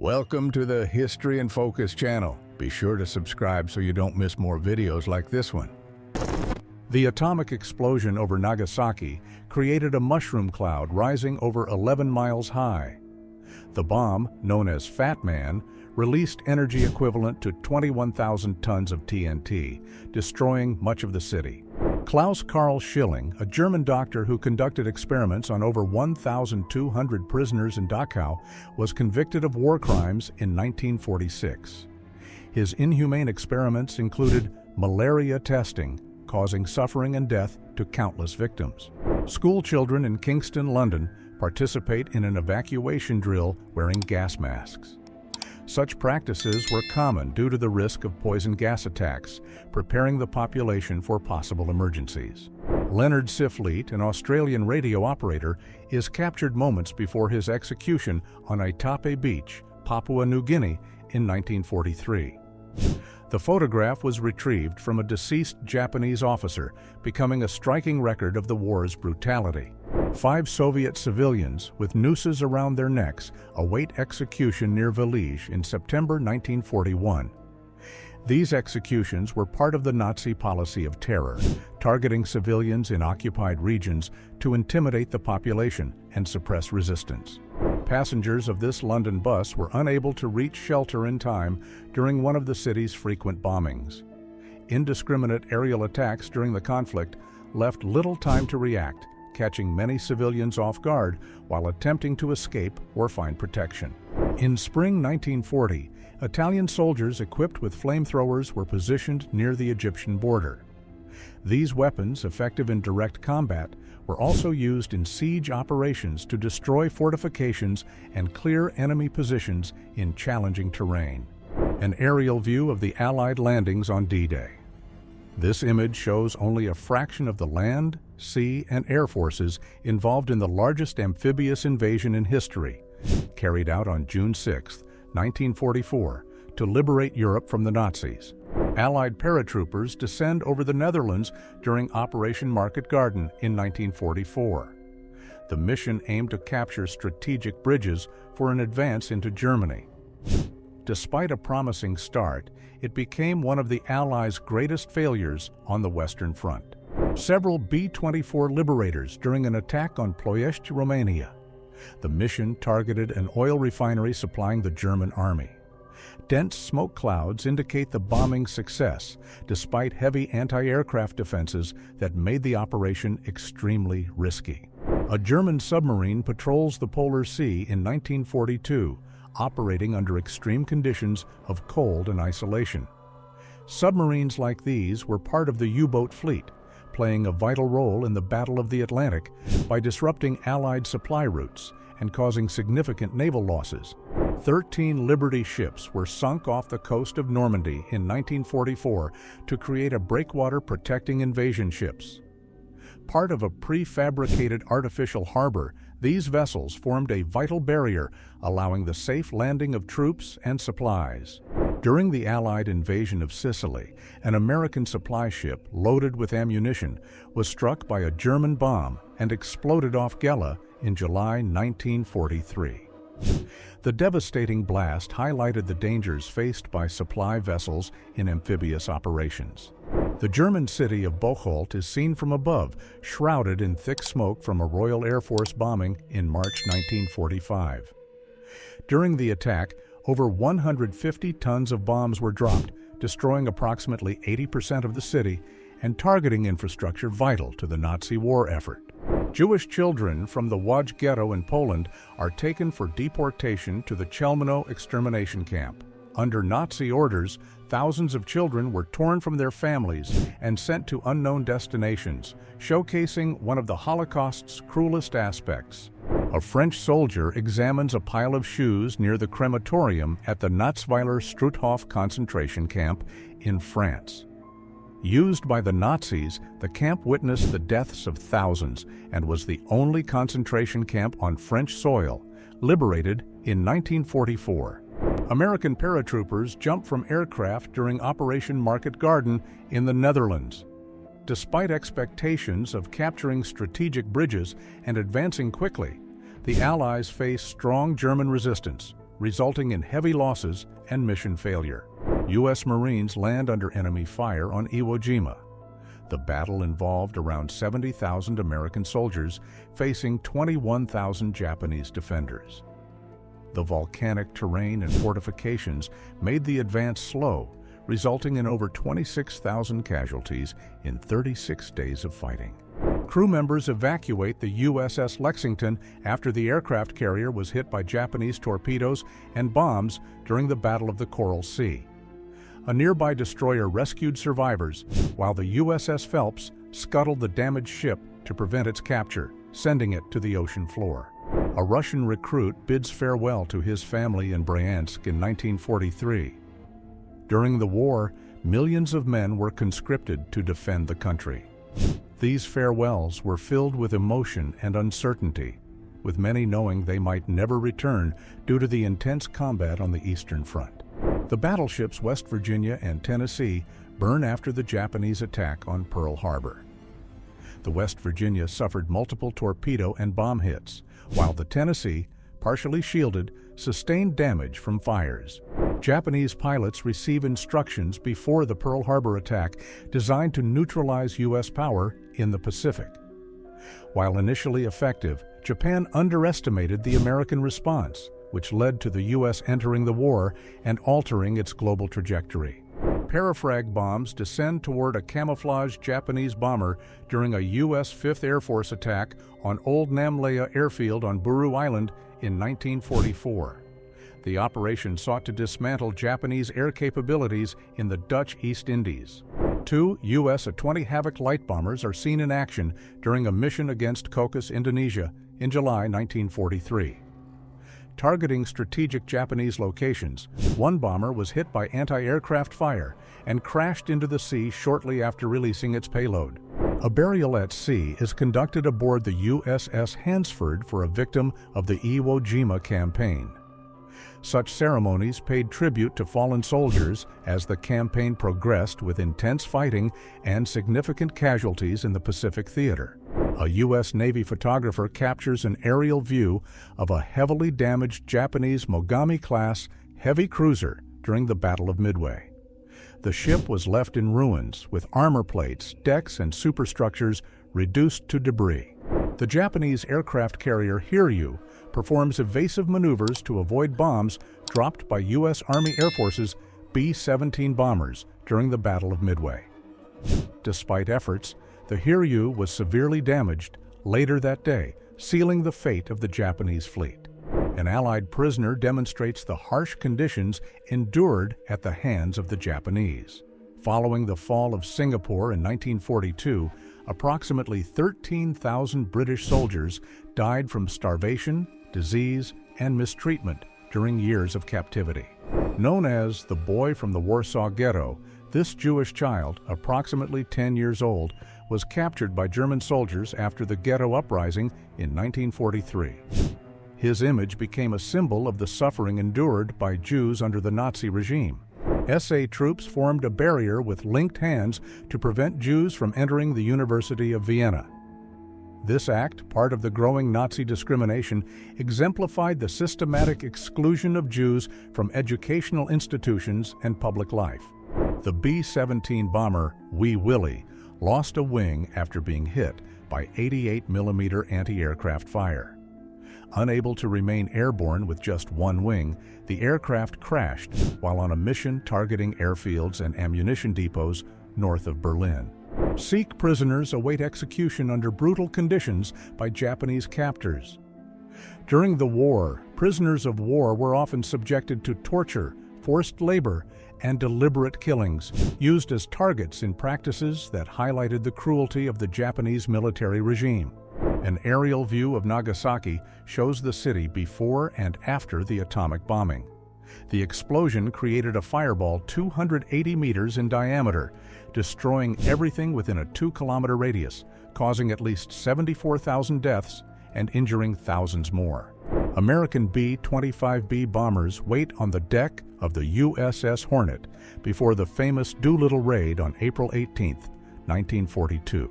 Welcome to the History in Focus channel. Be sure to subscribe so you don't miss more videos like this one. The atomic explosion over Nagasaki created a mushroom cloud rising over 11 miles high. The bomb, known as Fat Man, released energy equivalent to 21,000 tons of TNT, destroying much of the city. Klaus Karl Schilling, a German doctor who conducted experiments on over 1,200 prisoners in Dachau, was convicted of war crimes in 1946. His inhumane experiments included malaria testing, causing suffering and death to countless victims. School children in Kingston, London, participate in an evacuation drill wearing gas masks. Such practices were common due to the risk of poison gas attacks, preparing the population for possible emergencies. Leonard Siflete, an Australian radio operator, is captured moments before his execution on Aitape Beach, Papua New Guinea, in 1943. The photograph was retrieved from a deceased Japanese officer, becoming a striking record of the war's brutality. 5 Soviet civilians with nooses around their necks await execution near Valige in September 1941. These executions were part of the Nazi policy of terror, targeting civilians in occupied regions to intimidate the population and suppress resistance. Passengers of this London bus were unable to reach shelter in time during one of the city's frequent bombings. Indiscriminate aerial attacks during the conflict left little time to react, catching many civilians off guard while attempting to escape or find protection. In spring 1940, Italian soldiers equipped with flamethrowers were positioned near the Egyptian border. These weapons, effective in direct combat, were also used in siege operations to destroy fortifications and clear enemy positions in challenging terrain. An aerial view of the Allied landings on D-Day. This image shows only a fraction of the land, sea, and air forces involved in the largest amphibious invasion in history, carried out on June 6, 1944, to liberate Europe from the Nazis. Allied paratroopers descend over the Netherlands during Operation Market Garden in 1944. The mission aimed to capture strategic bridges for an advance into Germany. Despite a promising start, it became one of the Allies' greatest failures on the Western Front. Several B-24 liberators during an attack on Ploiești, Romania. The mission targeted an oil refinery supplying the German army. Dense smoke clouds indicate the bombing's success, despite heavy anti-aircraft defenses that made the operation extremely risky. A German submarine patrols the Polar Sea in 1942, operating under extreme conditions of cold and isolation. Submarines like these were part of the U-boat fleet, playing a vital role in the Battle of the Atlantic by disrupting Allied supply routes and causing significant naval losses. 13 Liberty ships were sunk off the coast of Normandy in 1944 to create a breakwater protecting invasion ships. Part of a prefabricated artificial harbor, these vessels formed a vital barrier, allowing the safe landing of troops and supplies. During the Allied invasion of Sicily, an American supply ship loaded with ammunition was struck by a German bomb and exploded off Gela in July 1943. The devastating blast highlighted the dangers faced by supply vessels in amphibious operations. The German city of Bocholt is seen from above, shrouded in thick smoke from a Royal Air Force bombing in March 1945. During the attack, over 150 tons of bombs were dropped, destroying approximately 80% of the city and targeting infrastructure vital to the Nazi war effort. Jewish children from the Łódź ghetto in Poland are taken for deportation to the Chelmno extermination camp. Under Nazi orders, thousands of children were torn from their families and sent to unknown destinations, showcasing one of the Holocaust's cruelest aspects. A French soldier examines a pile of shoes near the crematorium at the Natzweiler Struthof concentration camp in France. Used by the Nazis, the camp witnessed the deaths of thousands and was the only concentration camp on French soil, liberated in 1944. American paratroopers jumped from aircraft during Operation Market Garden in the Netherlands. Despite expectations of capturing strategic bridges and advancing quickly, the Allies faced strong German resistance, resulting in heavy losses and mission failure. U.S. Marines land under enemy fire on Iwo Jima. The battle involved around 70,000 American soldiers facing 21,000 Japanese defenders. The volcanic terrain and fortifications made the advance slow, resulting in over 26,000 casualties in 36 days of fighting. Crew members evacuate the USS Lexington after the aircraft carrier was hit by Japanese torpedoes and bombs during the Battle of the Coral Sea. A nearby destroyer rescued survivors, while the USS Phelps scuttled the damaged ship to prevent its capture, sending it to the ocean floor. A Russian recruit bids farewell to his family in Bryansk in 1943. During the war, millions of men were conscripted to defend the country. These farewells were filled with emotion and uncertainty, with many knowing they might never return due to the intense combat on the Eastern Front. The battleships West Virginia and Tennessee burn after the Japanese attack on Pearl Harbor. The West Virginia suffered multiple torpedo and bomb hits, while the Tennessee, partially shielded, sustained damage from fires. Japanese pilots receive instructions before the Pearl Harbor attack designed to neutralize U.S. power in the Pacific. While initially effective, Japan underestimated the American response, which led to the U.S. entering the war and altering its global trajectory. Parafrag bombs descend toward a camouflaged Japanese bomber during a U.S. 5th Air Force attack on Old Namlea Airfield on Buru Island in 1944. The operation sought to dismantle Japanese air capabilities in the Dutch East Indies. 2 U.S. A-20 Havoc light bombers are seen in action during a mission against Kokos, Indonesia in July 1943. Targeting strategic Japanese locations, one bomber was hit by anti-aircraft fire and crashed into the sea shortly after releasing its payload. A burial at sea is conducted aboard the USS Hansford for a victim of the Iwo Jima campaign. Such ceremonies paid tribute to fallen soldiers as the campaign progressed with intense fighting and significant casualties in the Pacific theater. A U.S. Navy photographer captures an aerial view of a heavily damaged Japanese Mogami-class heavy cruiser during the Battle of Midway. The ship was left in ruins, with armor plates, decks, and superstructures reduced to debris. The Japanese aircraft carrier Hiryu performs evasive maneuvers to avoid bombs dropped by U.S. Army Air Force's B-17 bombers during the Battle of Midway. Despite efforts, the Hiryu was severely damaged later that day, sealing the fate of the Japanese fleet. An Allied prisoner demonstrates the harsh conditions endured at the hands of the Japanese. Following the fall of Singapore in 1942, approximately 13,000 British soldiers died from starvation, disease, and mistreatment during years of captivity. Known as the boy from the Warsaw Ghetto, this Jewish child, approximately 10 years old, was captured by German soldiers after the Ghetto Uprising in 1943. His image became a symbol of the suffering endured by Jews under the Nazi regime. SA troops formed a barrier with linked hands to prevent Jews from entering the University of Vienna. This act, part of the growing Nazi discrimination, exemplified the systematic exclusion of Jews from educational institutions and public life. The B-17 bomber Wee Willie lost a wing after being hit by 88mm anti-aircraft fire. Unable to remain airborne with just one wing, the aircraft crashed while on a mission targeting airfields and ammunition depots north of Berlin. Sikh prisoners await execution under brutal conditions by Japanese captors. During the war, prisoners of war were often subjected to torture, forced labor, and deliberate killings, used as targets in practices that highlighted the cruelty of the Japanese military regime. An aerial view of Nagasaki shows the city before and after the atomic bombing. The explosion created a fireball 280 meters in diameter, destroying everything within a 2-kilometer radius, causing at least 74,000 deaths and injuring thousands more. American B-25B bombers wait on the deck of the USS Hornet before the famous Doolittle raid on April 18, 1942.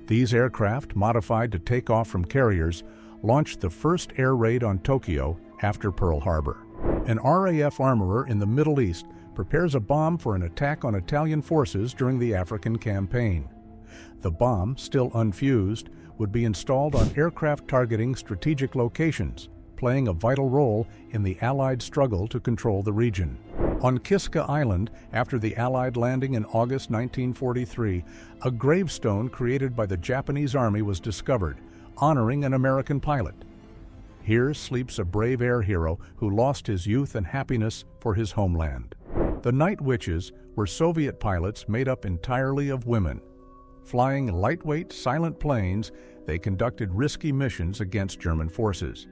These aircraft, modified to take off from carriers, launched the first air raid on Tokyo after Pearl Harbor. An RAF armorer in the Middle East prepares a bomb for an attack on Italian forces during the African campaign. The bomb, still unfused, would be installed on aircraft targeting strategic locations, playing a vital role in the Allied struggle to control the region. On Kiska Island, after the Allied landing in August 1943, a gravestone created by the Japanese Army was discovered, honoring an American pilot. Here sleeps a brave air hero who lost his youth and happiness for his homeland. The Night Witches were Soviet pilots made up entirely of women. Flying lightweight, silent planes, they conducted risky missions against German forces.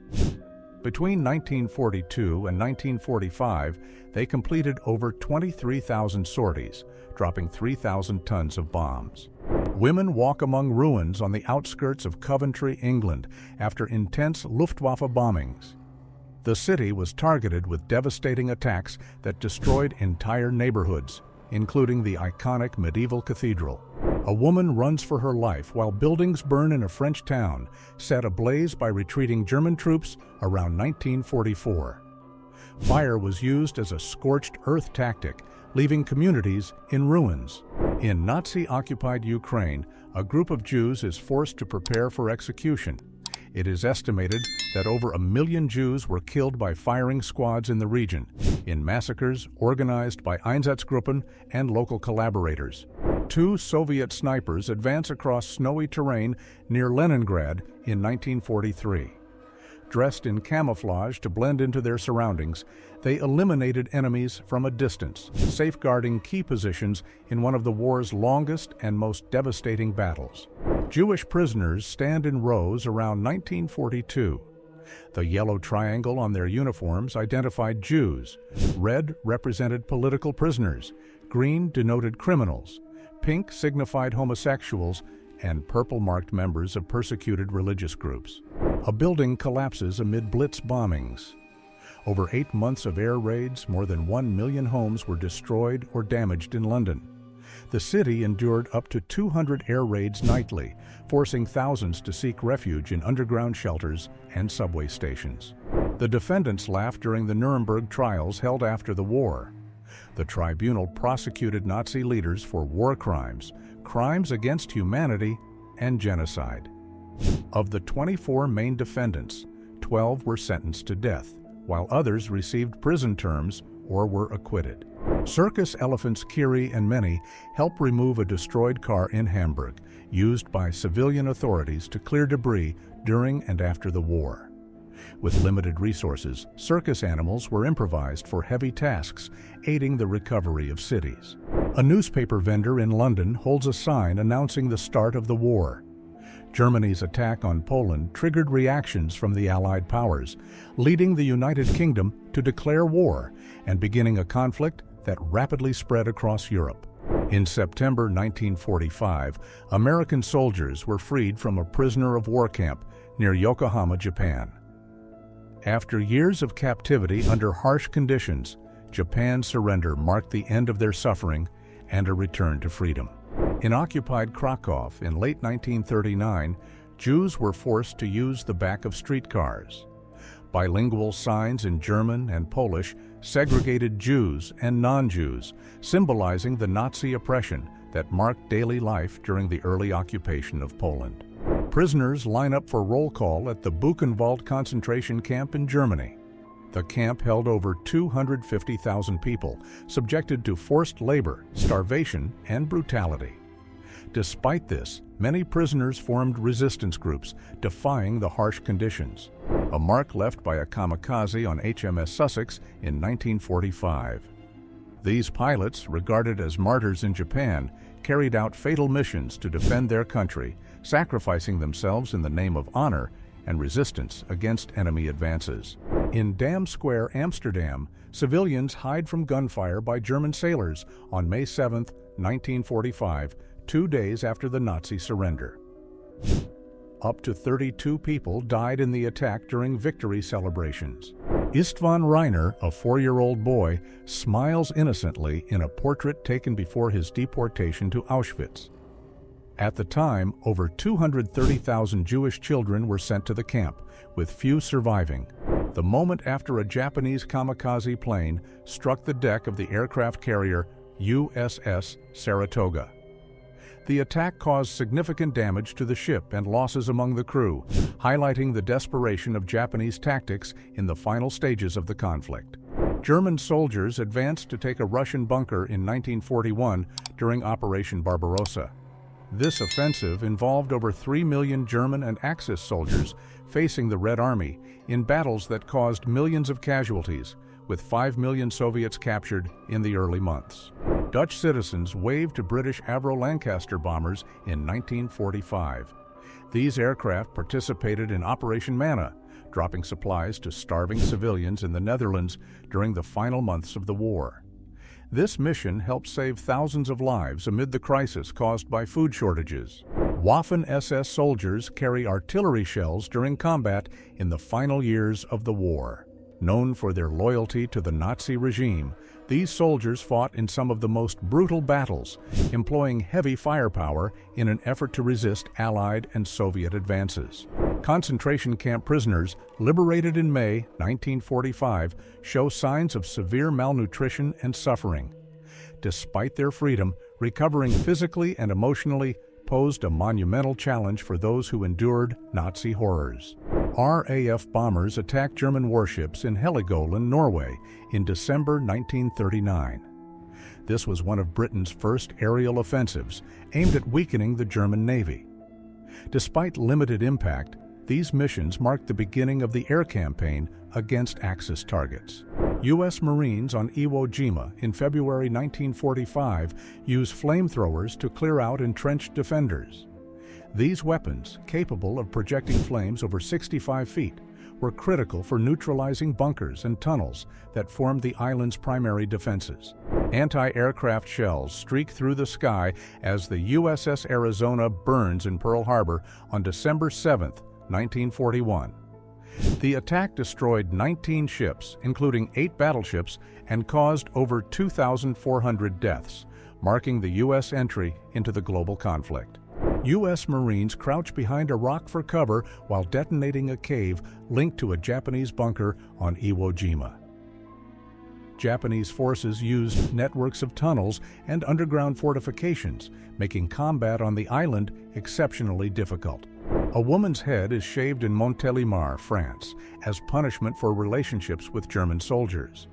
Between 1942 and 1945, they completed over 23,000 sorties, dropping 3,000 tons of bombs. Women walk among ruins on the outskirts of Coventry, England, after intense Luftwaffe bombings. The city was targeted with devastating attacks that destroyed entire neighborhoods, including the iconic medieval cathedral. A woman runs for her life while buildings burn in a French town, set ablaze by retreating German troops around 1944. Fire was used as a scorched earth tactic, leaving communities in ruins. In Nazi-occupied Ukraine, a group of Jews is forced to prepare for execution. It is estimated that over 1 million Jews were killed by firing squads in the region, in massacres organized by Einsatzgruppen and local collaborators. 2 Soviet snipers advance across snowy terrain near Leningrad in 1943. Dressed in camouflage to blend into their surroundings, they eliminated enemies from a distance, safeguarding key positions in one of the war's longest and most devastating battles. Jewish prisoners stand in rows around 1942. The yellow triangle on their uniforms identified Jews, red represented political prisoners, green denoted criminals, pink signified homosexuals, and purple marked members of persecuted religious groups. A building collapses amid Blitz bombings. Over 8 months of air raids, more than 1 million homes were destroyed or damaged in London. The city endured up to 200 air raids nightly, forcing thousands to seek refuge in underground shelters and subway stations. The defendants laughed during the Nuremberg trials held after the war. The tribunal prosecuted Nazi leaders for war crimes, crimes against humanity, and genocide. Of the 24 main defendants, 12 were sentenced to death, while others received prison terms or were acquitted. Circus elephants Kiri and Meni help remove a destroyed car in Hamburg, used by civilian authorities to clear debris during and after the war. With limited resources, circus animals were improvised for heavy tasks, aiding the recovery of cities. A newspaper vendor in London holds a sign announcing the start of the war. Germany's attack on Poland triggered reactions from the Allied powers, leading the United Kingdom to declare war and beginning a conflict that rapidly spread across Europe. In September 1945, American soldiers were freed from a prisoner of war camp near Yokohama, Japan. After years of captivity under harsh conditions, Japan's surrender marked the end of their suffering and a return to freedom. In occupied Krakow in late 1939, Jews were forced to use the back of streetcars. Bilingual signs in German and Polish segregated Jews and non-Jews, symbolizing the Nazi oppression that marked daily life during the early occupation of Poland. Prisoners line up for roll call at the Buchenwald concentration camp in Germany. The camp held over 250,000 people, subjected to forced labor, starvation, and brutality. Despite this, many prisoners formed resistance groups, defying the harsh conditions, a mark left by a kamikaze on HMS Sussex in 1945. These pilots, regarded as martyrs in Japan, carried out fatal missions to defend their country, sacrificing themselves in the name of honor and resistance against enemy advances. In Dam Square, Amsterdam, civilians hide from gunfire by German sailors on May 7, 1945, 2 days after the Nazi surrender. Up to 32 people died in the attack during victory celebrations. Istvan Reiner, a 4-year-old boy, smiles innocently in a portrait taken before his deportation to Auschwitz. At the time, over 230,000 Jewish children were sent to the camp, with few surviving. the moment after a Japanese kamikaze plane struck the deck of the aircraft carrier USS Saratoga. The attack caused significant damage to the ship and losses among the crew, highlighting the desperation of Japanese tactics in the final stages of the conflict. German soldiers advanced to take a Russian bunker in 1941 during Operation Barbarossa. This offensive involved over 3 million German and Axis soldiers facing the Red Army in battles that caused millions of casualties, with 5 million Soviets captured in the early months. Dutch citizens waved to British Avro Lancaster bombers in 1945. These aircraft participated in Operation Manna, dropping supplies to starving civilians in the Netherlands during the final months of the war. This mission helped save thousands of lives amid the crisis caused by food shortages. Waffen-SS soldiers carry artillery shells during combat in the final years of the war. Known for their loyalty to the Nazi regime, these soldiers fought in some of the most brutal battles, employing heavy firepower in an effort to resist Allied and Soviet advances. Concentration camp prisoners liberated in May 1945 show signs of severe malnutrition and suffering. Despite their freedom, recovering physically and emotionally posed a monumental challenge for those who endured Nazi horrors. RAF bombers attacked German warships in Heligoland, Norway, in December 1939. This was one of Britain's first aerial offensives aimed at weakening the German Navy. Despite limited impact, these missions marked the beginning of the air campaign against Axis targets. U.S. Marines on Iwo Jima in February 1945 used flamethrowers to clear out entrenched defenders. These weapons, capable of projecting flames over 65 feet, were critical for neutralizing bunkers and tunnels that formed the island's primary defenses. Anti-aircraft shells streak through the sky as the USS Arizona burns in Pearl Harbor on December 7, 1941. The attack destroyed 19 ships, including 8 battleships, and caused over 2,400 deaths, marking the U.S. entry into the global conflict. U.S. Marines crouched behind a rock for cover while detonating a cave linked to a Japanese bunker on Iwo Jima. Japanese forces used networks of tunnels and underground fortifications, making combat on the island exceptionally difficult. A woman's head is shaved in Montélimar, France, as punishment for relationships with German soldiers.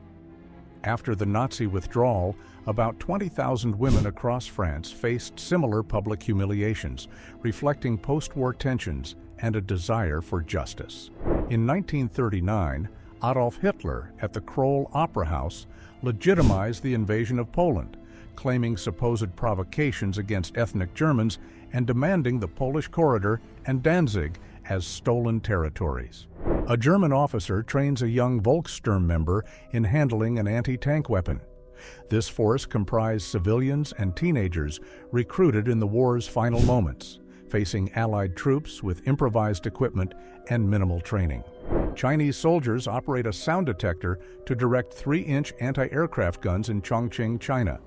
After the Nazi withdrawal, about 20,000 women across France faced similar public humiliations, reflecting post-war tensions and a desire for justice. In 1939, Adolf Hitler at the Kroll Opera House legitimized the invasion of Poland, claiming supposed provocations against ethnic Germans and demanding the Polish Corridor and Danzig as stolen territories. A German officer trains a young Volkssturm member in handling an anti-tank weapon. This force comprised civilians and teenagers recruited in the war's final moments, facing Allied troops with improvised equipment and minimal training. Chinese soldiers operate a sound detector to direct 3-inch anti-aircraft guns in Chongqing, China.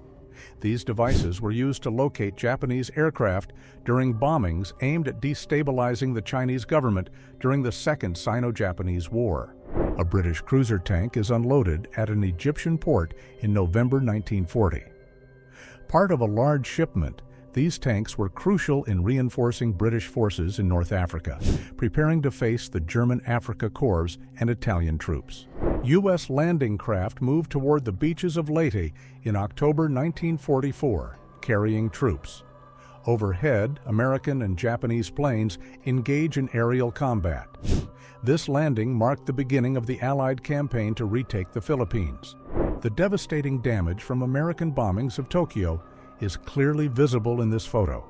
These devices were used to locate Japanese aircraft during bombings aimed at destabilizing the Chinese government during the Second Sino-Japanese War. A British cruiser tank is unloaded at an Egyptian port in November 1940. Part of a large shipment, these tanks were crucial in reinforcing British forces in North Africa, preparing to face the German Afrika Korps and Italian troops. U.S. landing craft moved toward the beaches of Leyte in October 1944, carrying troops. Overhead, American and Japanese planes engage in aerial combat. This landing marked the beginning of the Allied campaign to retake the Philippines. The devastating damage from American bombings of Tokyo is clearly visible in this photo.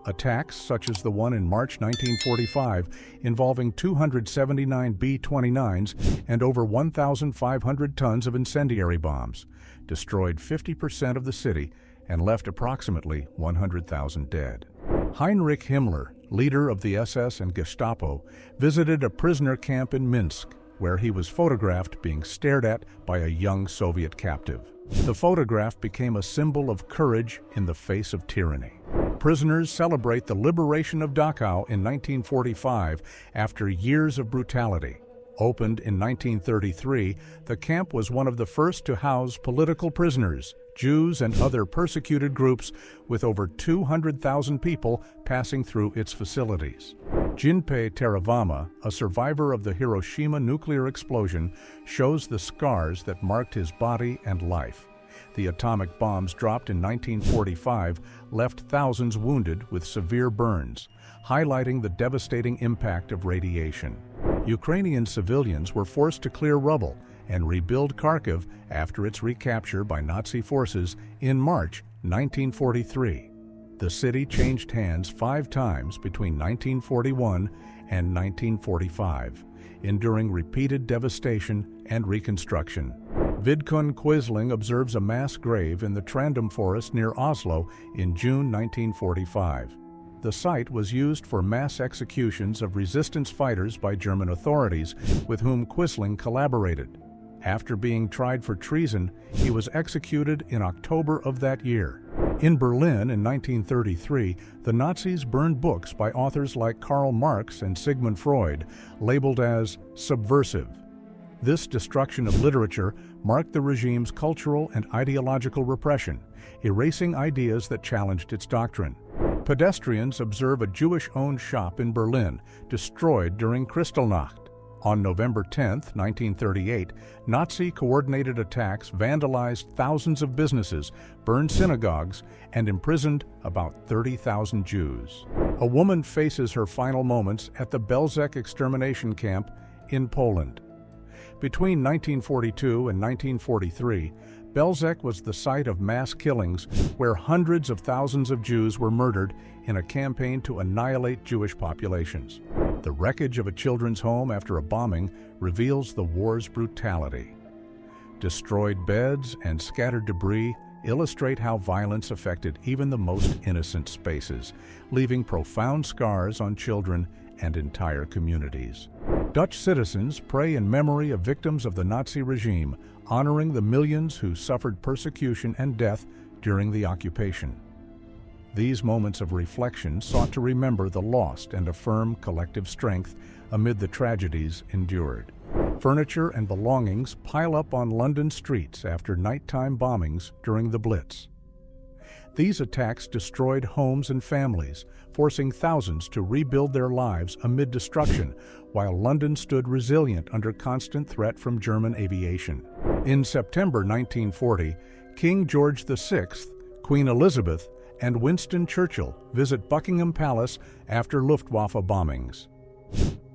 Attacks such as the one in March 1945 involving 279 B-29s and over 1,500 tons of incendiary bombs destroyed 50% of the city and left approximately 100,000 dead. Heinrich Himmler, leader of the SS and Gestapo, visited a prisoner camp in Minsk, where he was photographed being stared at by a young Soviet captive. The photograph became a symbol of courage in the face of tyranny. Prisoners celebrate the liberation of Dachau in 1945 after years of brutality. Opened in 1933, the camp was one of the first to house political prisoners, Jews and other persecuted groups, with over 200,000 people passing through its facilities. Jinpei Terravama, a survivor of the Hiroshima nuclear explosion, shows the scars that marked his body and life. The atomic bombs dropped in 1945 left thousands wounded with severe burns, highlighting the devastating impact of radiation. Ukrainian civilians were forced to clear rubble and rebuild Kharkiv after its recapture by Nazi forces in March 1943. The city changed hands 5 times between 1941 and 1945, enduring repeated devastation and reconstruction. Vidkun Quisling observes a mass grave in the Trandum forest near Oslo in June 1945. The site was used for mass executions of resistance fighters by German authorities, with whom Quisling collaborated. After being tried for treason, he was executed in October of that year. In Berlin in 1933, the Nazis burned books by authors like Karl Marx and Sigmund Freud, labeled as subversive. This destruction of literature marked the regime's cultural and ideological repression, erasing ideas that challenged its doctrine. Pedestrians observe a Jewish-owned shop in Berlin destroyed during Kristallnacht. On November 10, 1938, Nazi-coordinated attacks vandalized thousands of businesses, burned synagogues, and imprisoned about 30,000 Jews. A woman faces her final moments at the Belzec extermination camp in Poland. Between 1942 and 1943, Belzec was the site of mass killings where hundreds of thousands of Jews were murdered in a campaign to annihilate Jewish populations. The wreckage of a children's home after a bombing reveals the war's brutality. Destroyed beds and scattered debris illustrate how violence affected even the most innocent spaces, leaving profound scars on children and entire communities. Dutch citizens pray in memory of victims of the Nazi regime, honoring the millions who suffered persecution and death during the occupation. These moments of reflection sought to remember the lost and affirm collective strength amid the tragedies endured. Furniture and belongings pile up on London streets after nighttime bombings during the Blitz. These attacks destroyed homes and families, forcing thousands to rebuild their lives amid destruction, while London stood resilient under constant threat from German aviation. In September 1940, King George VI, Queen Elizabeth, and Winston Churchill visit Buckingham Palace after Luftwaffe bombings.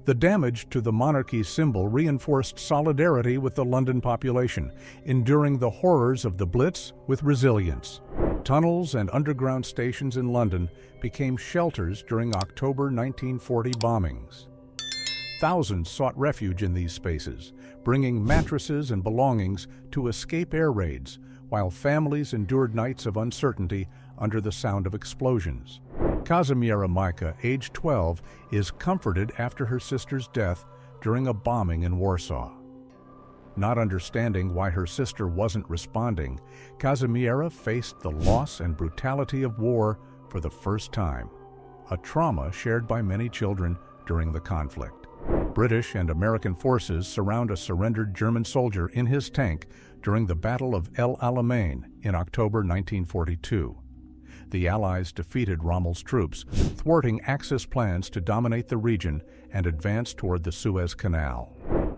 The damage to the monarchy's symbol reinforced solidarity with the London population, enduring the horrors of the Blitz with resilience. Tunnels and underground stations in London became shelters during October 1940 bombings. Thousands sought refuge in these spaces, bringing mattresses and belongings to escape air raids, while families endured nights of uncertainty under the sound of explosions. Kazimiera Majka, age 12, is comforted after her sister's death during a bombing in Warsaw. Not understanding why her sister wasn't responding, Kazimiera faced the loss and brutality of war for the first time, a trauma shared by many children during the conflict. British and American forces surround a surrendered German soldier in his tank during the Battle of El Alamein in October 1942. The Allies defeated Rommel's troops, thwarting Axis plans to dominate the region and advance toward the Suez Canal.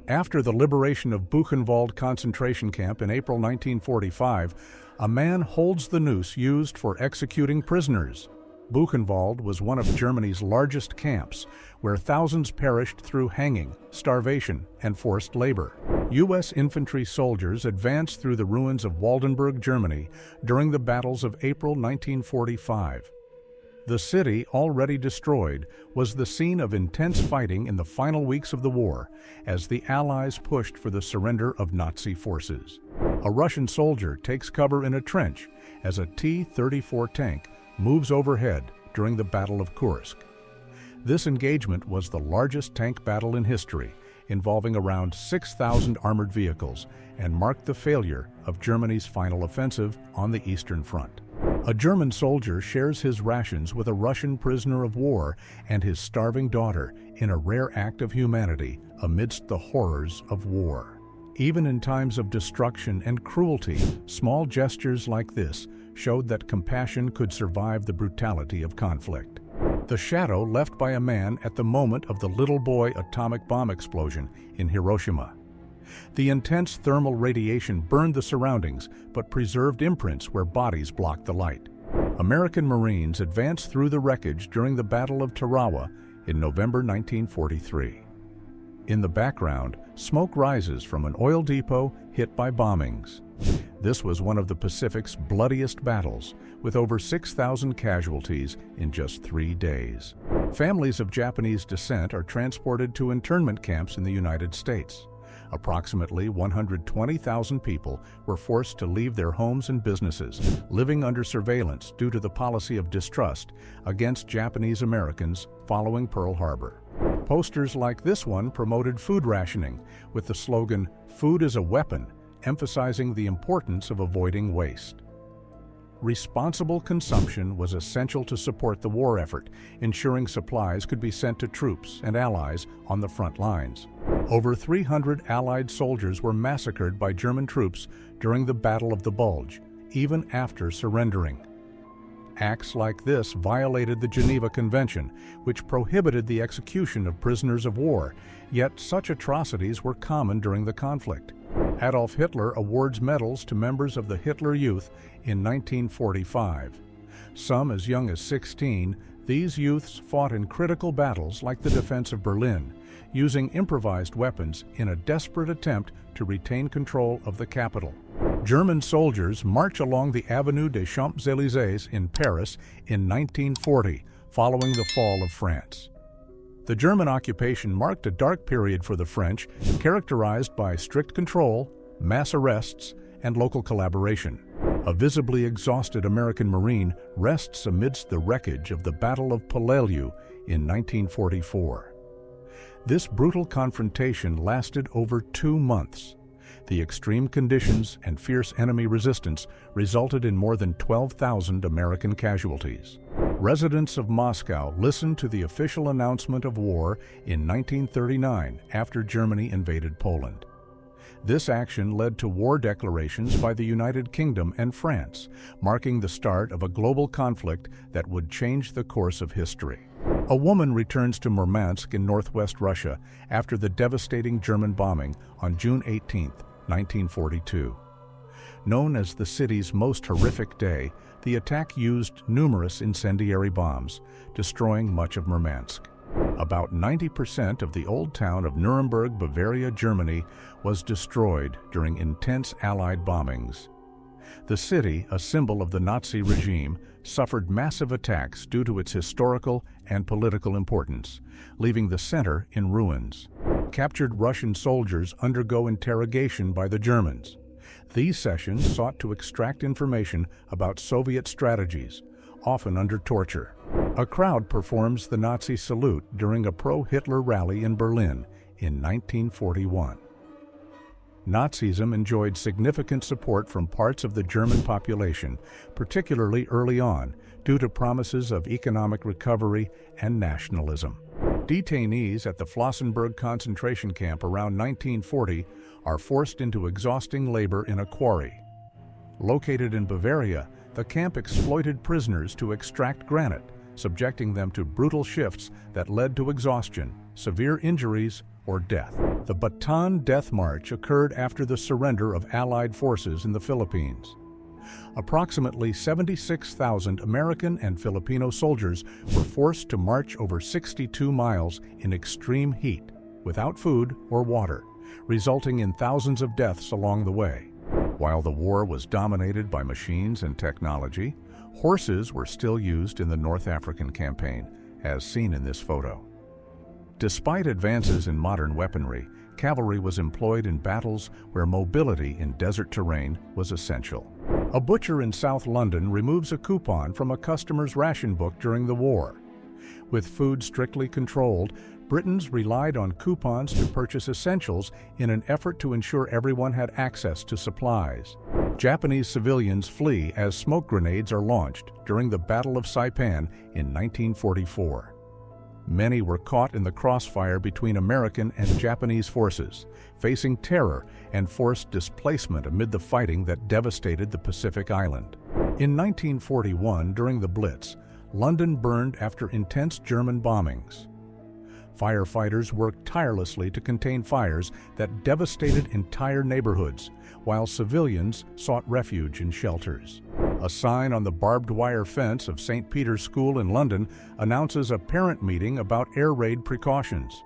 After the liberation of Buchenwald concentration camp in April 1945, a man holds the noose used for executing prisoners. Buchenwald was one of Germany's largest camps, where thousands perished through hanging, starvation, and forced labor. U.S. infantry soldiers advanced through the ruins of Waldenburg, Germany, during the battles of April 1945. The city, already destroyed, was the scene of intense fighting in the final weeks of the war, as the Allies pushed for the surrender of Nazi forces. A Russian soldier takes cover in a trench as a T-34 tank moves overhead during the Battle of Kursk. This engagement was the largest tank battle in history, involving around 6,000 armored vehicles, and marked the failure of Germany's final offensive on the Eastern Front. A German soldier shares his rations with a Russian prisoner of war and his starving daughter in a rare act of humanity amidst the horrors of war. Even in times of destruction and cruelty, small gestures like this showed that compassion could survive the brutality of conflict. The shadow left by a man at the moment of the little boy atomic bomb explosion in Hiroshima. The intense thermal radiation burned the surroundings but preserved imprints where bodies blocked the light. American Marines advanced through the wreckage during the Battle of Tarawa in November 1943. In the background, smoke rises from an oil depot hit by bombings. This was one of the Pacific's bloodiest battles, with over 6,000 casualties in just 3 days. Families of Japanese descent are transported to internment camps in the United States. Approximately 120,000 people were forced to leave their homes and businesses, living under surveillance due to the policy of distrust against Japanese Americans following Pearl Harbor. Posters like this one promoted food rationing with the slogan, "Food is a weapon," emphasizing the importance of avoiding waste. Responsible consumption was essential to support the war effort, ensuring supplies could be sent to troops and allies on the front lines. Over 300 Allied soldiers were massacred by German troops during the Battle of the Bulge, even after surrendering. Acts like this violated the Geneva Convention, which prohibited the execution of prisoners of war, yet such atrocities were common during the conflict. Adolf Hitler awards medals to members of the Hitler Youth in 1945. Some as young as 16, these youths fought in critical battles like the defense of Berlin, using improvised weapons in a desperate attempt to retain control of the capital. German soldiers march along the Avenue des Champs-Élysées in Paris in 1940, following the fall of France. The German occupation marked a dark period for the French, characterized by strict control, mass arrests, and local collaboration. A visibly exhausted American Marine rests amidst the wreckage of the Battle of Peleliu in 1944. This brutal confrontation lasted over 2 months. The extreme conditions and fierce enemy resistance resulted in more than 12,000 American casualties. Residents of Moscow listened to the official announcement of war in 1939 after Germany invaded Poland. This action led to war declarations by the United Kingdom and France, marking the start of a global conflict that would change the course of history. A woman returns to Murmansk in northwest Russia after the devastating German bombing on June 18, 1942. Known as the city's most horrific day, the attack used numerous incendiary bombs, destroying much of Murmansk. About 90% of the old town of Nuremberg, Bavaria, Germany, was destroyed during intense Allied bombings. The city, a symbol of the Nazi regime, suffered massive attacks due to its historical and political importance, leaving the center in ruins. Captured Russian soldiers undergo interrogation by the Germans. These sessions sought to extract information about Soviet strategies, often under torture. A crowd performs the Nazi salute during a pro-Hitler rally in Berlin in 1941. Nazism enjoyed significant support from parts of the German population, particularly early on, due to promises of economic recovery and nationalism. Detainees at the Flossenburg concentration camp around 1940 are forced into exhausting labor in a quarry. Located in Bavaria, the camp exploited prisoners to extract granite, subjecting them to brutal shifts that led to exhaustion, severe injuries, or death. The Bataan Death March occurred after the surrender of Allied forces in the Philippines. Approximately 76,000 American and Filipino soldiers were forced to march over 62 miles in extreme heat, without food or water, resulting in thousands of deaths along the way. While the war was dominated by machines and technology, horses were still used in the North African campaign, as seen in this photo. Despite advances in modern weaponry, cavalry was employed in battles where mobility in desert terrain was essential. A butcher in South London removes a coupon from a customer's ration book during the war. With food strictly controlled, Britons relied on coupons to purchase essentials in an effort to ensure everyone had access to supplies. Japanese civilians flee as smoke grenades are launched during the Battle of Saipan in 1944. Many were caught in the crossfire between American and Japanese forces, facing terror and forced displacement amid the fighting that devastated the Pacific island. In 1941, during the Blitz, London burned after intense German bombings. Firefighters worked tirelessly to contain fires that devastated entire neighborhoods, while civilians sought refuge in shelters. A sign on the barbed wire fence of St. Peter's School in London announces a parent meeting about air raid precautions.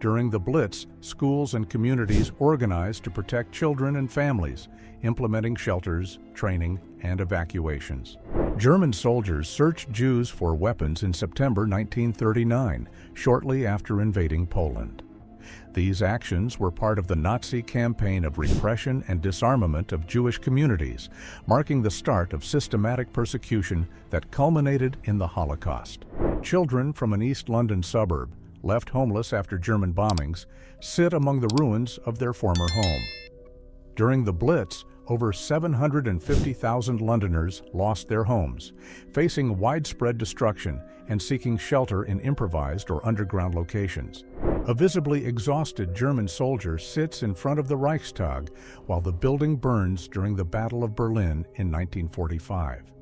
During the Blitz, schools and communities organized to protect children and families, implementing shelters, training, and evacuations. German soldiers searched Jews for weapons in September 1939, shortly after invading Poland. These actions were part of the Nazi campaign of repression and disarmament of Jewish communities, marking the start of systematic persecution that culminated in the Holocaust. Children from an East London suburb, left homeless after German bombings, sit among the ruins of their former home. During the Blitz, over 750,000 Londoners lost their homes, facing widespread destruction and seeking shelter in improvised or underground locations. A visibly exhausted German soldier sits in front of the Reichstag while the building burns during the Battle of Berlin in 1945.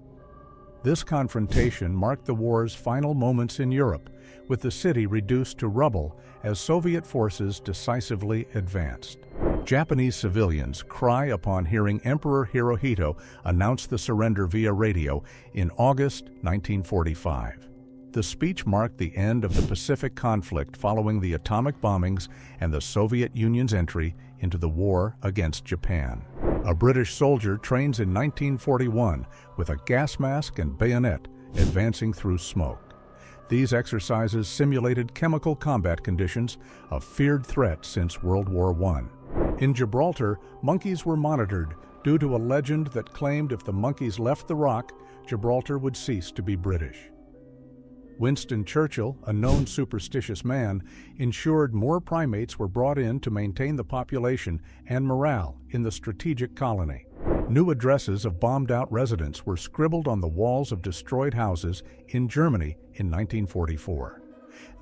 This confrontation marked the war's final moments in Europe, with the city reduced to rubble as Soviet forces decisively advanced. Japanese civilians cry upon hearing Emperor Hirohito announce the surrender via radio in August 1945. The speech marked the end of the Pacific conflict following the atomic bombings and the Soviet Union's entry into the war against Japan. A British soldier trains in 1941 with a gas mask and bayonet, advancing through smoke. These exercises simulated chemical combat conditions, a feared threat since World War I. In Gibraltar, monkeys were monitored due to a legend that claimed if the monkeys left the rock, Gibraltar would cease to be British. Winston Churchill, a known superstitious man, ensured more primates were brought in to maintain the population and morale in the strategic colony. New addresses of bombed-out residents were scribbled on the walls of destroyed houses in Germany in 1944.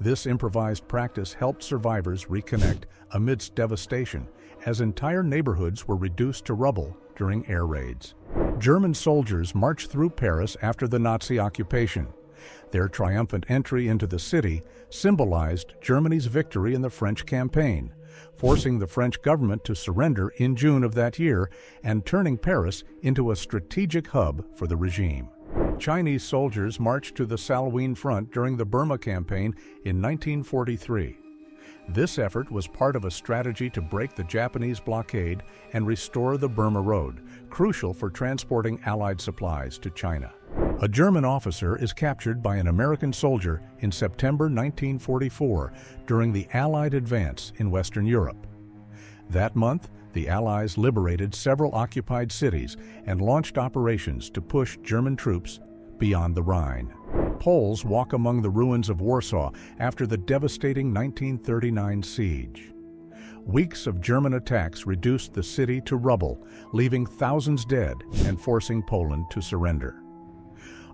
This improvised practice helped survivors reconnect amidst devastation, as entire neighborhoods were reduced to rubble during air raids. German soldiers marched through Paris after the Nazi occupation. Their triumphant entry into the city symbolized Germany's victory in the French campaign, forcing the French government to surrender in June of that year and turning Paris into a strategic hub for the regime. Chinese soldiers marched to the Salween front during the Burma campaign in 1943. This effort was part of a strategy to break the Japanese blockade and restore the Burma Road, crucial for transporting Allied supplies to China. A German officer is captured by an American soldier in September 1944 during the Allied advance in Western Europe. That month, the Allies liberated several occupied cities and launched operations to push German troops beyond the Rhine. Poles walk among the ruins of Warsaw after the devastating 1939 siege. Weeks of German attacks reduced the city to rubble, leaving thousands dead and forcing Poland to surrender.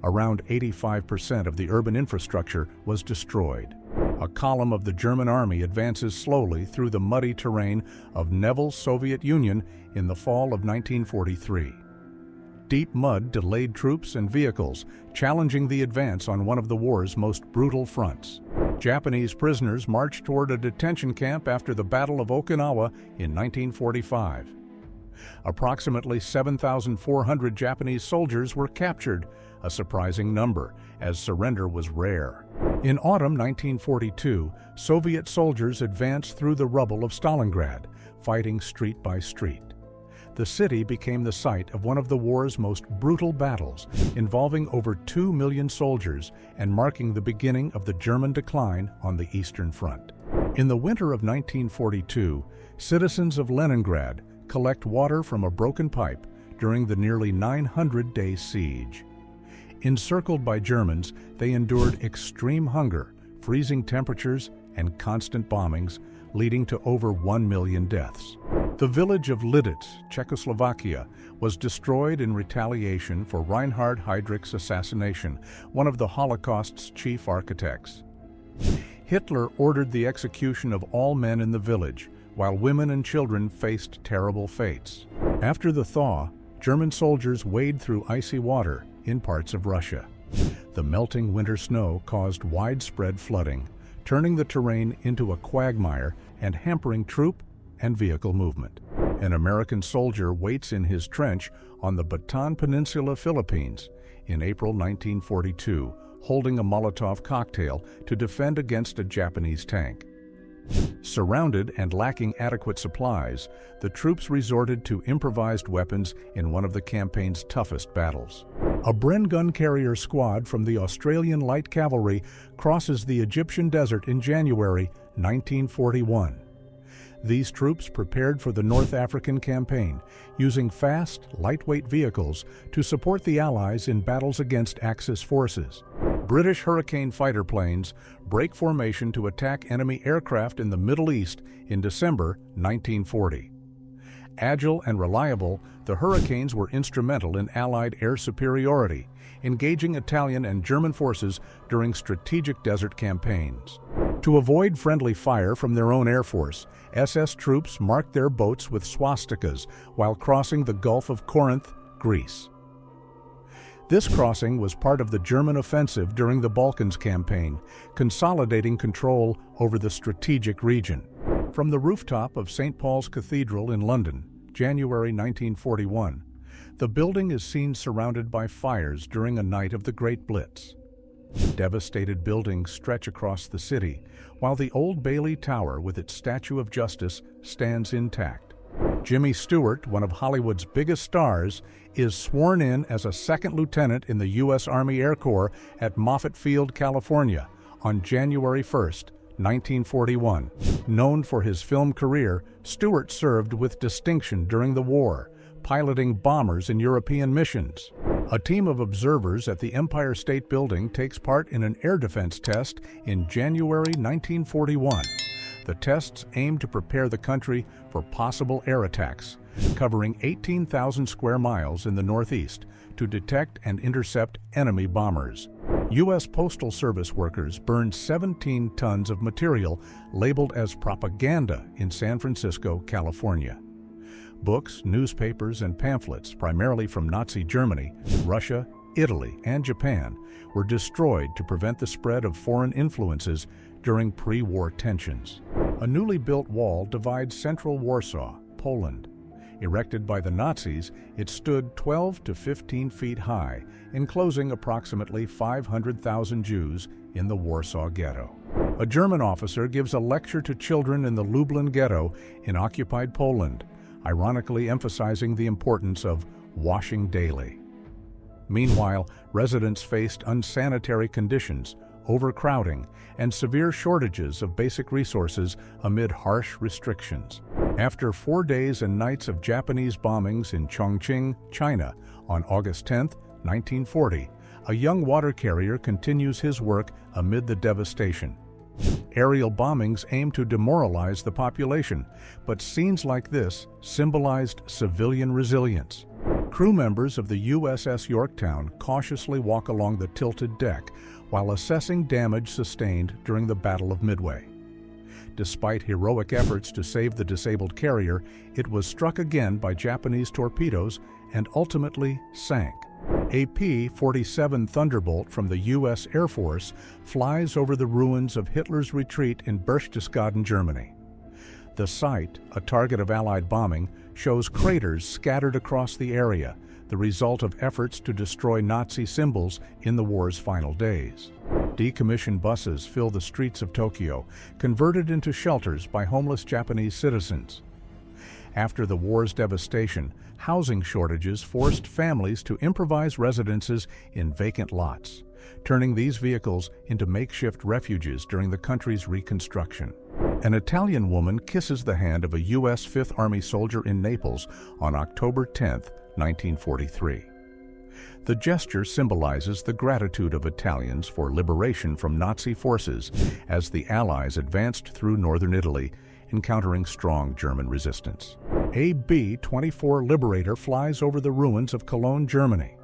Around 85% of the urban infrastructure was destroyed. A column of the German army advances slowly through the muddy terrain of Neville's Soviet Union in the fall of 1943. Deep mud delayed troops and vehicles, challenging the advance on one of the war's most brutal fronts. Japanese prisoners marched toward a detention camp after the Battle of Okinawa in 1945. Approximately 7,400 Japanese soldiers were captured, a surprising number, as surrender was rare. In autumn 1942, Soviet soldiers advanced through the rubble of Stalingrad, fighting street by street. The city became the site of one of the war's most brutal battles, involving over 2 million soldiers and marking the beginning of the German decline on the Eastern Front. In the winter of 1942, citizens of Leningrad collect water from a broken pipe during the nearly 900-day siege. Encircled by Germans, they endured extreme hunger, freezing temperatures, and constant bombings, leading to over 1 million deaths. The village of Blitz, Czechoslovakia, was destroyed in retaliation for Reinhard Heydrich's assassination, one of the Holocaust's chief architects. Hitler ordered the execution of all men in the village, while women and children faced terrible fates. After the thaw, German soldiers wade through icy water in parts of Russia. The melting winter snow caused widespread flooding, turning the terrain into a quagmire and hampering troop and vehicle movement. An American soldier waits in his trench on the Bataan Peninsula, Philippines, in April 1942, holding a Molotov cocktail to defend against a Japanese tank. Surrounded and lacking adequate supplies, the troops resorted to improvised weapons in one of the campaign's toughest battles. A Bren gun carrier squad from the Australian Light Cavalry crosses the Egyptian desert in January 1941. These troops prepared for the North African campaign, using fast, lightweight vehicles to support the Allies in battles against Axis forces. British Hurricane fighter planes break formation to attack enemy aircraft in the Middle East in December 1940. Agile and reliable, the Hurricanes were instrumental in Allied air superiority, engaging Italian and German forces during strategic desert campaigns. To avoid friendly fire from their own air force, SS troops marked their boats with swastikas while crossing the Gulf of Corinth, Greece. This crossing was part of the German offensive during the Balkans campaign, consolidating control over the strategic region. From the rooftop of St. Paul's Cathedral in London, January 1941, the building is seen surrounded by fires during a night of the Great Blitz. Devastated buildings stretch across the city, while the Old Bailey Tower with its Statue of Justice stands intact. Jimmy Stewart, one of Hollywood's biggest stars, is sworn in as a second lieutenant in the U.S. Army Air Corps at Moffett Field, California, on January 1, 1941. Known for his film career, Stewart served with distinction during the war, piloting bombers in European missions. A team of observers at the Empire State Building takes part in an air defense test in January 1941. The tests aim to prepare the country for possible air attacks, covering 18,000 square miles in the Northeast, to detect and intercept enemy bombers. U.S. Postal Service workers burned 17 tons of material labeled as propaganda in San Francisco, California. Books, newspapers, and pamphlets, primarily from Nazi Germany, Russia, Italy, and Japan, were destroyed to prevent the spread of foreign influences during pre-war tensions. A newly built wall divides central Warsaw, Poland. Erected by the Nazis, it stood 12 to 15 feet high, enclosing approximately 500,000 Jews in the Warsaw Ghetto. A German officer gives a lecture to children in the Lublin Ghetto in occupied Poland, ironically emphasizing the importance of washing daily. Meanwhile, residents faced unsanitary conditions, overcrowding, and severe shortages of basic resources amid harsh restrictions. After 4 days and nights of Japanese bombings in Chongqing, China, on August 10, 1940, a young water carrier continues his work amid the devastation. Aerial bombings aim to demoralize the population, but scenes like this symbolized civilian resilience. Crew members of the USS Yorktown cautiously walk along the tilted deck while assessing damage sustained during the Battle of Midway. Despite heroic efforts to save the disabled carrier, it was struck again by Japanese torpedoes and ultimately sank. A P-47 Thunderbolt from the U.S. Air Force flies over the ruins of Hitler's retreat in Berchtesgaden, Germany. The site, a target of Allied bombing, shows craters scattered across the area, the result of efforts to destroy Nazi symbols in the war's final days. Decommissioned buses fill the streets of Tokyo, converted into shelters by homeless Japanese citizens. After the war's devastation, housing shortages forced families to improvise residences in vacant lots, turning these vehicles into makeshift refuges during the country's reconstruction. An Italian woman kisses the hand of a U.S. Fifth Army soldier in Naples on October 10, 1943. The gesture symbolizes the gratitude of Italians for liberation from Nazi forces as the Allies advanced through northern Italy, encountering strong German resistance. A B-24 Liberator flies over the ruins of Cologne, Germany.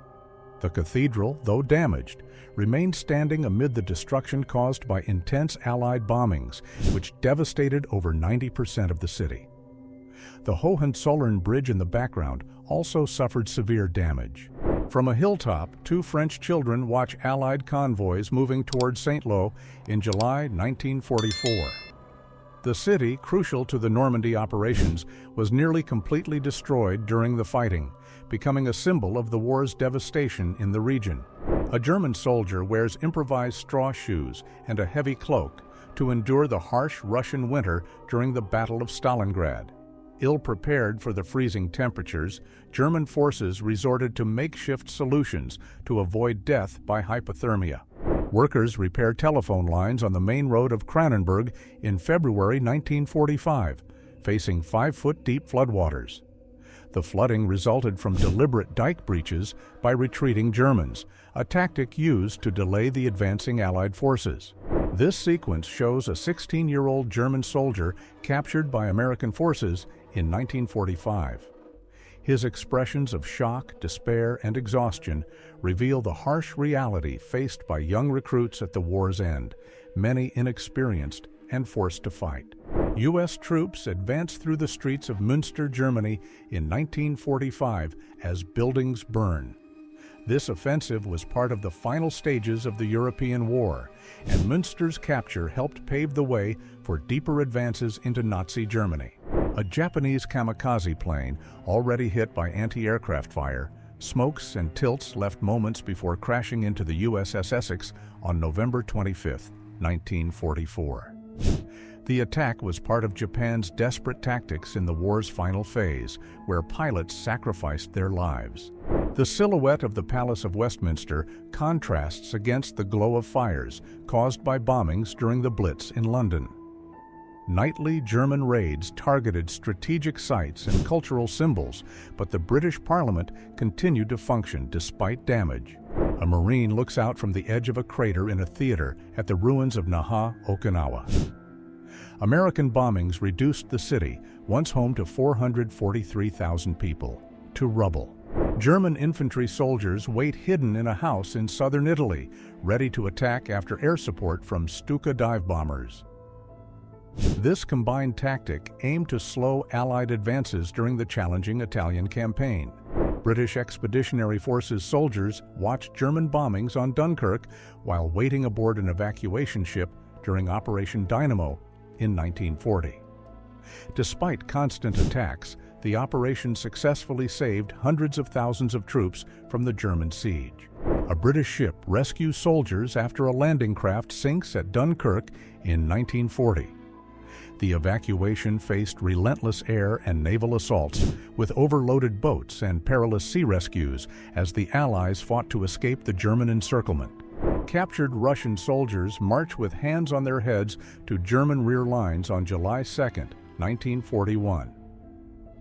The cathedral, though damaged, remained standing amid the destruction caused by intense Allied bombings, which devastated over 90% of the city. The Hohenzollern Bridge in the background also suffered severe damage. From a hilltop, two French children watch Allied convoys moving toward Saint-Lô in July 1944. The city, crucial to the Normandy operations, was nearly completely destroyed during the fighting, becoming a symbol of the war's devastation in the region. A German soldier wears improvised straw shoes and a heavy cloak to endure the harsh Russian winter during the Battle of Stalingrad. Ill-prepared for the freezing temperatures, German forces resorted to makeshift solutions to avoid death by hypothermia. Workers repaired telephone lines on the main road of Kranenburg in February 1945, facing 5-foot-deep floodwaters. The flooding resulted from deliberate dike breaches by retreating Germans, a tactic used to delay the advancing Allied forces. This sequence shows a 16-year-old German soldier captured by American forces in 1945. His expressions of shock, despair, and exhaustion reveal the harsh reality faced by young recruits at the war's end, many inexperienced and forced to fight. U.S. troops advanced through the streets of Münster, Germany in 1945 as buildings burn. This offensive was part of the final stages of the European War, and Münster's capture helped pave the way for deeper advances into Nazi Germany. A Japanese kamikaze plane, already hit by anti-aircraft fire, smokes and tilts left moments before crashing into the USS Essex on November 25, 1944. The attack was part of Japan's desperate tactics in the war's final phase, where pilots sacrificed their lives. The silhouette of the Palace of Westminster contrasts against the glow of fires caused by bombings during the Blitz in London. Nightly German raids targeted strategic sites and cultural symbols, but the British Parliament continued to function despite damage. A Marine looks out from the edge of a crater in a theater at the ruins of Naha, Okinawa. American bombings reduced the city, once home to 443,000 people, to rubble. German infantry soldiers wait hidden in a house in southern Italy, ready to attack after air support from Stuka dive bombers. This combined tactic aimed to slow Allied advances during the challenging Italian campaign. British Expeditionary Forces soldiers watched German bombings on Dunkirk while waiting aboard an evacuation ship during Operation Dynamo in 1940. Despite constant attacks, the operation successfully saved hundreds of thousands of troops from the German siege. A British ship rescues soldiers after a landing craft sinks at Dunkirk in 1940. The evacuation faced relentless air and naval assaults, with overloaded boats and perilous sea rescues as the Allies fought to escape the German encirclement. Captured Russian soldiers march with hands on their heads to German rear lines on July 2, 1941.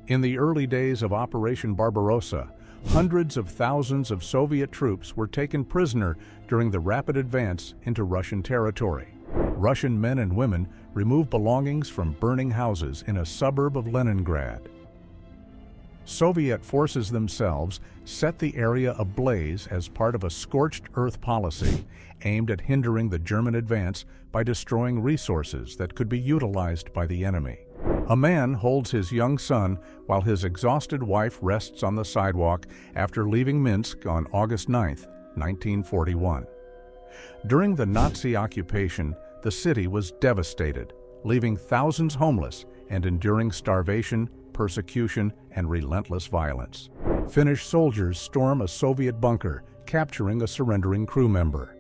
In the early days of Operation Barbarossa, hundreds of thousands of Soviet troops were taken prisoner during the rapid advance into Russian territory. Russian men and women removed belongings from burning houses in a suburb of Leningrad. Soviet forces themselves set the area ablaze as part of a scorched earth policy aimed at hindering the German advance by destroying resources that could be utilized by the enemy. A man holds his young son while his exhausted wife rests on the sidewalk after leaving Minsk on August 9, 1941. During the Nazi occupation, the city was devastated, leaving thousands homeless and enduring starvation, persecution, and relentless violence. Finnish soldiers storm a Soviet bunker, capturing a surrendering crew member.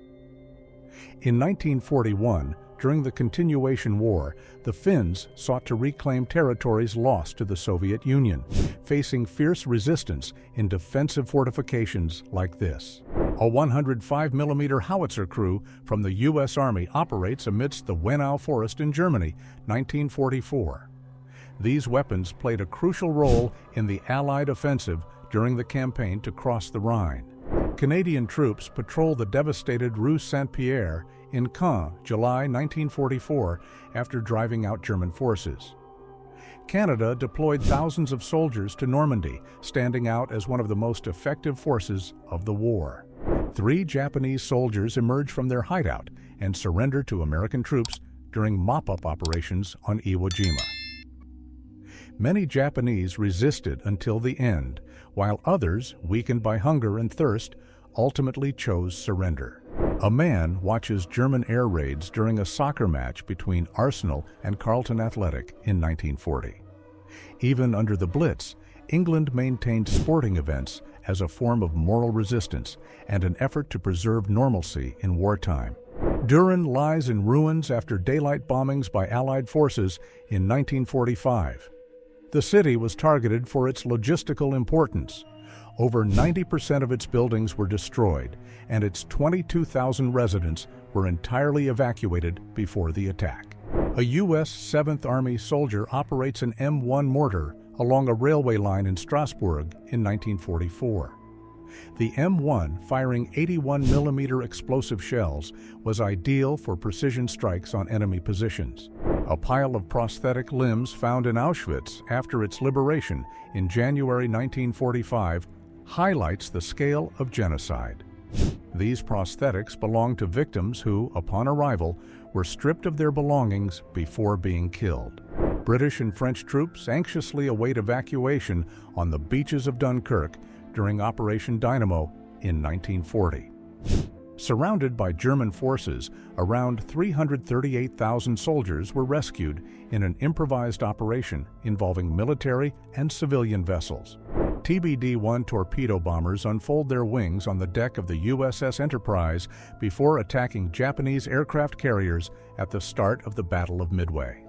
In 1941, during the Continuation War, the Finns sought to reclaim territories lost to the Soviet Union, facing fierce resistance in defensive fortifications like this. A 105mm howitzer crew from the U.S. Army operates amidst the Wennau Forest in Germany, 1944. These weapons played a crucial role in the Allied offensive during the campaign to cross the Rhine. Canadian troops patrolled the devastated Rue Saint-Pierre in Caen, July 1944, after driving out German forces. Canada deployed thousands of soldiers to Normandy, standing out as one of the most effective forces of the war. 3 Japanese soldiers emerged from their hideout and surrendered to American troops during mop-up operations on Iwo Jima. Many Japanese resisted until the end, while others, weakened by hunger and thirst, ultimately chose surrender. A man watches German air raids during a soccer match between Arsenal and Carlton Athletic in 1940. Even under the Blitz, England maintained sporting events as a form of moral resistance and an effort to preserve normalcy in wartime. Durin lies in ruins after daylight bombings by Allied forces in 1945. The city was targeted for its logistical importance. Over 90% of its buildings were destroyed, and its 22,000 residents were entirely evacuated before the attack. A U.S. 7th Army soldier operates an M1 mortar along a railway line in Strasbourg in 1944. The M1, firing 81mm explosive shells, was ideal for precision strikes on enemy positions. A pile of prosthetic limbs found in Auschwitz after its liberation in January 1945 highlights the scale of genocide. These prosthetics belong to victims who, upon arrival, were stripped of their belongings before being killed. British and French troops anxiously await evacuation on the beaches of Dunkirk during Operation Dynamo in 1940. Surrounded by German forces, around 338,000 soldiers were rescued in an improvised operation involving military and civilian vessels. TBD-1 torpedo bombers unfold their wings on the deck of the USS Enterprise before attacking Japanese aircraft carriers at the start of the Battle of Midway.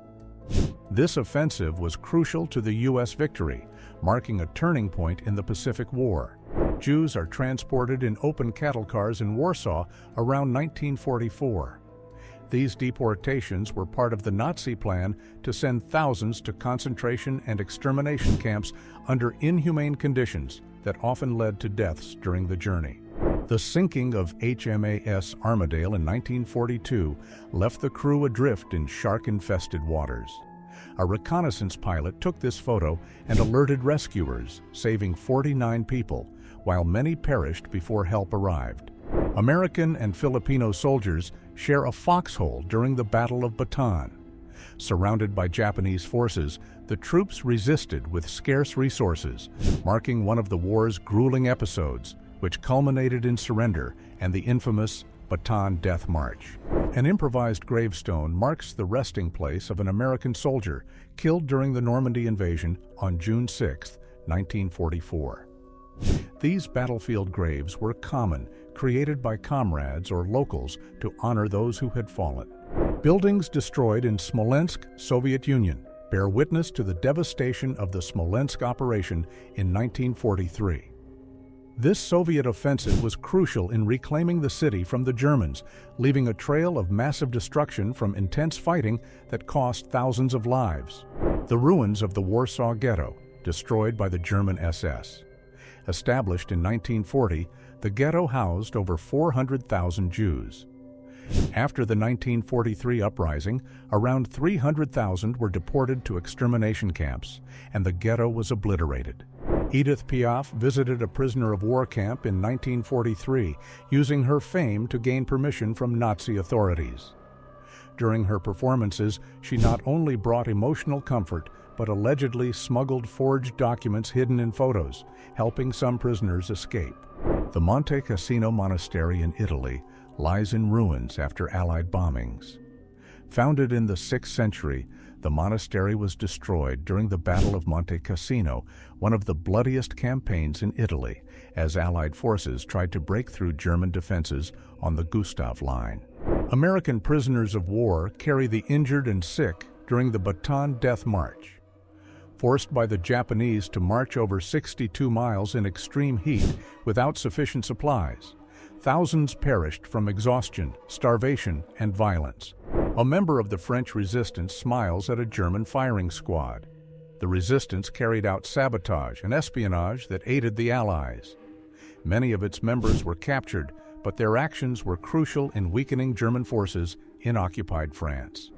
This offensive was crucial to the U.S. victory, marking a turning point in the Pacific War. Jews are transported in open cattle cars in Warsaw around 1944. These deportations were part of the Nazi plan to send thousands to concentration and extermination camps under inhumane conditions that often led to deaths during the journey. The sinking of HMAS Armadale in 1942 left the crew adrift in shark-infested waters. A reconnaissance pilot took this photo and alerted rescuers, saving 49 people, while many perished before help arrived. American and Filipino soldiers share a foxhole during the Battle of Bataan. Surrounded by Japanese forces, the troops resisted with scarce resources, marking one of the war's grueling episodes, which culminated in surrender and the infamous Bataan Death March. An improvised gravestone marks the resting place of an American soldier killed during the Normandy invasion on June 6, 1944. These battlefield graves were common, created by comrades or locals to honor those who had fallen. Buildings destroyed in Smolensk, Soviet Union, bear witness to the devastation of the Smolensk operation in 1943. This Soviet offensive was crucial in reclaiming the city from the Germans, leaving a trail of massive destruction from intense fighting that cost thousands of lives. The ruins of the Warsaw Ghetto, destroyed by the German SS. Established in 1940, the ghetto housed over 400,000 Jews. After the 1943 uprising, around 300,000 were deported to extermination camps, and the ghetto was obliterated. Edith Piaf visited a prisoner of war camp in 1943, using her fame to gain permission from Nazi authorities. During her performances, she not only brought emotional comfort, but allegedly smuggled forged documents hidden in photos, helping some prisoners escape. The Monte Cassino Monastery in Italy lies in ruins after Allied bombings. Founded in the 6th century, the monastery was destroyed during the Battle of Monte Cassino, one of the bloodiest campaigns in Italy, as Allied forces tried to break through German defenses on the Gustav Line. American prisoners of war carry the injured and sick during the Bataan Death March. Forced by the Japanese to march over 62 miles in extreme heat without sufficient supplies, thousands perished from exhaustion, starvation, and violence. A member of the French resistance smiles at a German firing squad. The resistance carried out sabotage and espionage that aided the Allies. Many of its members were captured, but their actions were crucial in weakening German forces in occupied France.